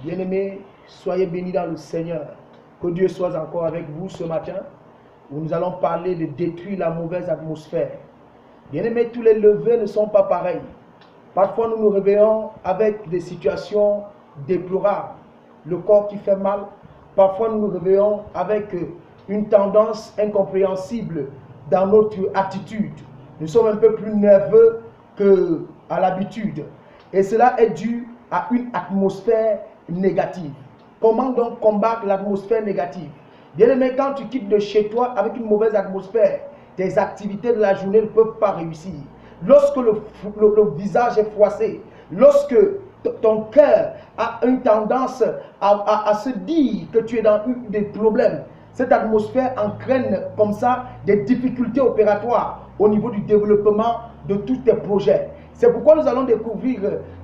Bien-aimés, soyez bénis dans le Seigneur. Que Dieu soit encore avec vous ce matin, où nous allons parler de détruire la mauvaise atmosphère. Bien-aimés, tous les levées ne sont pas pareils. Parfois, nous nous réveillons avec des situations déplorables, le corps qui fait mal. Parfois, nous nous réveillons avec une tendance incompréhensible dans notre attitude. Nous sommes un peu plus nerveux qu'à l'habitude. Et cela est dû à une atmosphère négative. Comment donc combattre l'atmosphère négative? Bien-aimé, quand tu quittes de chez toi avec une mauvaise atmosphère, tes activités de la journée ne peuvent pas réussir. Lorsque le visage est froissé, lorsque ton cœur a une tendance à se dire que tu es dans des problèmes, cette atmosphère entraîne comme ça des difficultés opératoires au niveau du développement de tous tes projets. C'est pourquoi nous allons découvrir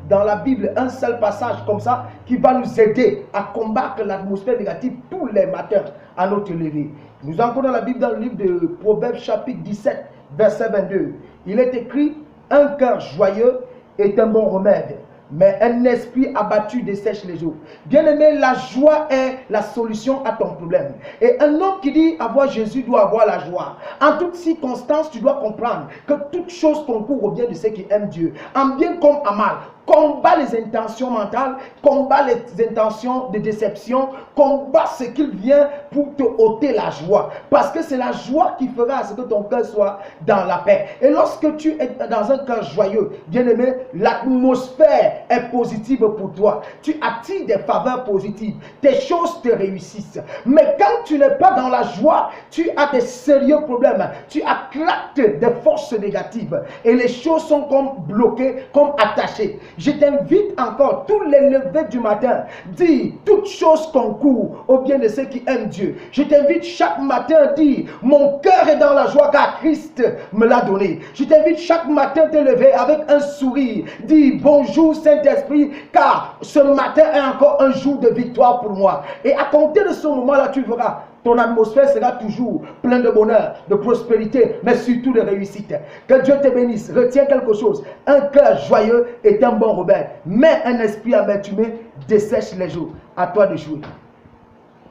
dans la Bible un seul passage comme ça qui va nous aider à combattre l'atmosphère négative tous les matins à notre lever. Nous entrons dans la Bible dans le livre de Proverbes chapitre 17 verset 22. Il est écrit: un cœur joyeux est un bon remède, mais un esprit abattu dessèche les eaux. Bien-aimé, la joie est la solution à ton problème. Et un homme qui dit avoir Jésus doit avoir la joie. En toutes circonstances, tu dois comprendre que toute chose concourt au bien de ceux qui aiment Dieu. En bien comme en mal. Combat les intentions mentales, combat les intentions de déception, combat ce qu'il vient pour te ôter la joie. Parce que c'est la joie qui fera à ce que ton cœur soit dans la paix. Et lorsque tu es dans un cœur joyeux, bien-aimé, l'atmosphère est positive pour toi. Tu attires des faveurs positives. Tes choses te réussissent. Mais quand tu n'es pas dans la joie, tu as des sérieux problèmes. Tu attractes des forces négatives. Et les choses sont comme bloquées, comme attachées. Je t'invite encore, tous les levées du matin, dis, toute chose concourt au bien de ceux qui aiment Dieu. Je t'invite chaque matin à dire, mon cœur est dans la joie car Christ me l'a donné. Je t'invite chaque matin à te lever avec un sourire. Dis, bonjour Saint-Esprit, car ce matin est encore un jour de victoire pour moi. Et à compter de ce moment-là, tu verras, ton atmosphère sera toujours pleine de bonheur, de prospérité, mais surtout de réussite. Que Dieu te bénisse. Retiens quelque chose. Un cœur joyeux est un bon remède, mais un esprit amertumé dessèche les jours. À toi de jouer.